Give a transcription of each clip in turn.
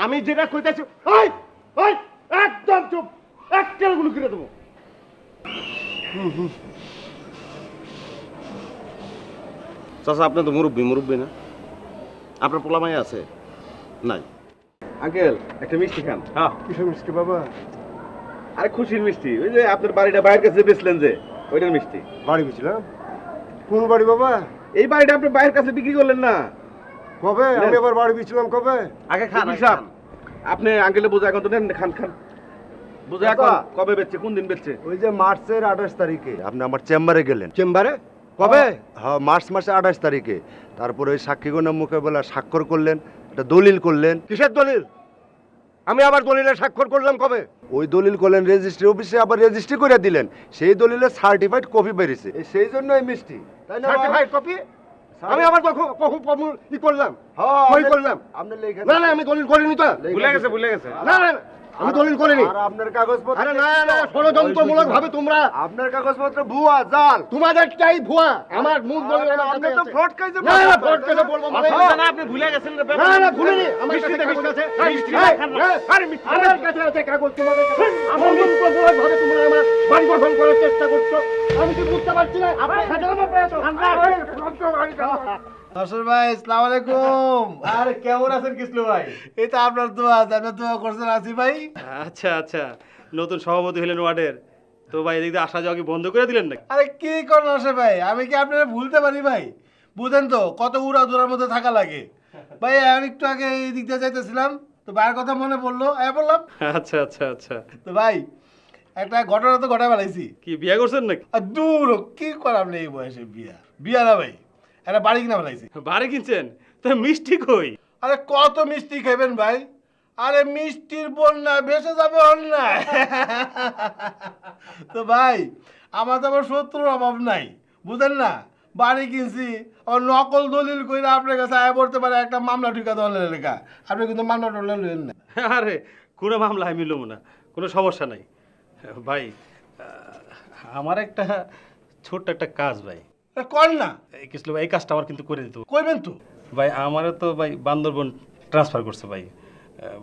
আমি যেটা কইতেছি ওই ওই একদম চুপ, একটা গুলো করে দেবো। চাচা আপনি তো মুরব্বী না? আপনার পোলা মাই আছে নাই? আঙ্কেল একটা মিষ্টি খান। হ্যাঁ কিসের মিষ্টি বাবা? আরে খুশির মিষ্টি, ওই যে আপনার বাড়িটা বাইরের কাছে বেচলেন যে ওইটার মিষ্টি। বাড়ি গেছিলাম? কোন বাড়ি বাবা? এই বাড়িটা আপনি বাইরের কাছে বিক্রি করলেন না? কবে? আমি আবার বাড়ি গেছিলাম কবে? আগে খান সাহেব, আপনি আঙ্কেলে বোঝা এখন তো নেন, খান খান বোঝা এখন কবে বেচছে, কোন দিন বেচছে? ওই যে মার্চের 28 তারিখে আপনি আমার চেম্বারে গেলেন। চেম্বারে কবে? হ্যাঁ মার্চ মাসে 28 তারিখে। তারপরে ওই সাক্ষীগণের মুখে বলে স্বাক্ষর করলেন, একটা দলিল করলেন। কিসের দলিল? আমি আবার দলিলে স্বাক্ষর করলাম কবে? ওই দলিল করলেন রেজিস্ট্রি অফিসে, আবার রেজিস্ট্রি করে দিলেন। সেই দলিলে সার্টিফাইড কপি বেরিয়েছে, সেই জন্য এই মিষ্টি, তাই না? Certified copy? আমি আবার কখন ই করলাম? হ্যাঁ কই করলাম? আপনি লেখেন। না না আমি দলিল করিনি তো। ভুলে গেছে। না না আমি দলিল করিনি। আর আপনার কাগজপত্র? আরে না না ষড়যন্ত্রমূলক ভাবে তোমরা, আপনার কাগজপত্র ভুয়া, জাল। তোমাদেরটাই ভুয়া। আমার মুখ দলিল আমার আপনি কাছে তো আছে। ফ্রড কাইছে। না না ফ্রড কেন বলবো? মানে না আপনি ভুলে গেছেন রে না না ভুলিনি, আমার কাছে কাগজ আছে। আরে মিথ্যা, আমার কাছে আছে কাগজ, তোমাদের কাছে। আমার মুক্তমূলক ভাবে তোমরা আমার বাড়ি গঠন করার চেষ্টা করছো। আমি কি বুঝতে পারছি না? আপনার সাথে আমার প্রয়াস। নসর ভাই আসসালামু আলাইকুম। আরে কেমন আছেন কিসলু ভাই? এই তো আপনার দোয়া, আপনার দোয়া করছেন আসি ভাই। আচ্ছা আচ্ছা, নতুন সভাপতি হলেন ওয়ার্ডের, তো ভাই এদিক দিয়ে আসা যাওয়া কি বন্ধ করে দিলেন নাকি? আরে কি করেন নসর ভাই, আমি কি আপনারা ভুলতে পারি ভাই? বুঝেন তো কত উড়া দূরার মধ্যে থাকা লাগে। ভাই আমি একটু আগে এই দিক দিয়ে যাইতেছিলাম, তো ভাইয়ের কথা মনে পড়লো, বললাম। আচ্ছা আচ্ছা আচ্ছা, তো ভাই একটা ঘটনা তো ঘটায় বেড়াইছি। কি বিয়ে করছেন নাকি? আর দূর কি করাম নেই এই বয়সে বিয়া বিয়া না ভাই, একটা বাড়ি কিনা বেড়াইছি। বাড়ি কিনছেন? তো মিষ্টি কই? আরে কত মিষ্টি খাবেন ভাই? আরে মিষ্টির বন্যা ভেসে যাবে অন্যায়। তো ভাই আমার তো আবার শত্রুর অভাব নাই, বুঝেন না? বাড়ি কিনছি, আর নকল দলিল করে আপনার কাছে আয় পড়তে পারে একটা মামলা ঠুকা দলের লেখা। আপনি কিন্তু মামলা টলে নেন না। আরে কোনো মামলা আমি লম না, কোনো সমস্যা নাই ভাই। আমার একটা ছোট্ট একটা কাজ ভাই। কর না। কিসলু ভাই এই কাজটা আমার কিন্তু করে দিত করবেন তো? ভাই। আমারও তো ভাই বান্দরবন ট্রান্সফার করছে ভাই।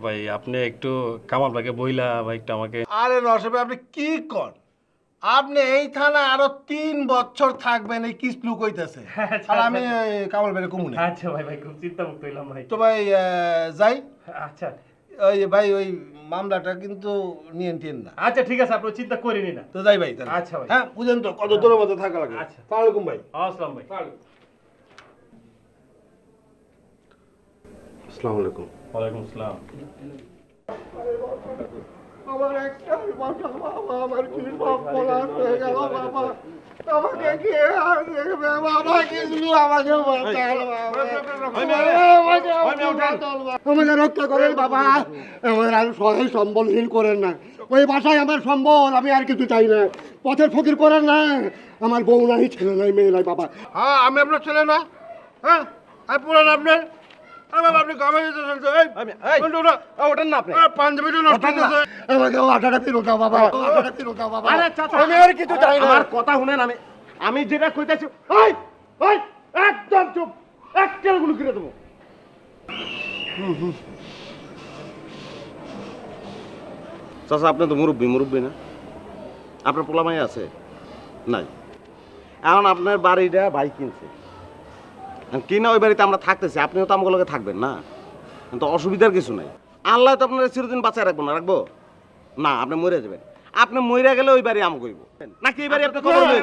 ভাই আপনি একটু কামাল ভাইকে বইলা ভাই একটু আমাকে। আরে নসে ভাই আপনি কি কর? আপনি এই থানায় আরো 3 বছর থাকবেন, এই কিসলু কইতেছে। আর আমি কামাল ভাইয়ের কমুনে। আচ্ছা ভাই, ভাই খুব চিন্তামুক্ত হইলাম ভাই। তো ভাই যাই। আচ্ছা ওই ভাই ওই মামলাটা কিন্তু নিয়েন না। আচ্ছা ঠিক আছে, আপনি চিন্তা করিনি না। তো যাই ভাই তাহলে। আচ্ছা ভাই। হ্যাঁ বুঝেন তো কত দূরের মধ্যে থাকা লাগে। আচ্ছা। আসসালামু আলাইকুম ভাই। আসসালাম ভাই। আসসালামু আলাইকুম। ওয়ালাইকুম আসসালাম। আমার একটা বাবা, বাবা আমার কি সব পলাশ হয়ে গেল বাবা। আমাকে কি আর দেখবে বাবা? কিছু আমাকে বাঁচাল বাবা। আমাকে রক্ষা করেন বাবা। আমার আর সহায় সম্বলহীন করেন না। ওই বাসায় আমার সম্বল, আমি আর কিছু চাই না। পথের ফকির করেন না। আমার বউ নাই, ছেলে নাই, মেয়ে নাই বাবা। হ্যাঁ আমি আপনার ছেলে না? হ্যাঁ আমি পুরান আপনার। আপনি গামে যেতে ওটার না আপনি। পাঞ্জাবিটা নষ্ট হয়েছে। আমাকে আটাটা ফিরো দাও বাবা, আটাটা ফিরো দাও বাবা। আরে চাচা, আমি আর কিছু চাই না। আমার কথা শুনেন, আমি যেটা কইতেছি ওই ওই একদম চুপ, একটা গুলো করে দেবো। চাচা আপনি তো মুরব্বী না? আপনার পোলা মাই আছে নাই? এখন আপনার বাড়িটা ভাই কিনছে, কিনা ওই বাড়িতে আমরা থাকতেছি, আপনিও তো আমাকে লগে থাকবেন না, তো অসুবিধার কিছু নাই। আল্লাহ তো আপনার চিরদিন বাঁচায় রাখবো রাখবো না? আপনি মরে যাবেন। আপনি মরে গেলে ওই বাড়ি আমাকে হইব নাকি? এই বাড়ি আপনি কবর হয়ে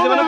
যাবেন?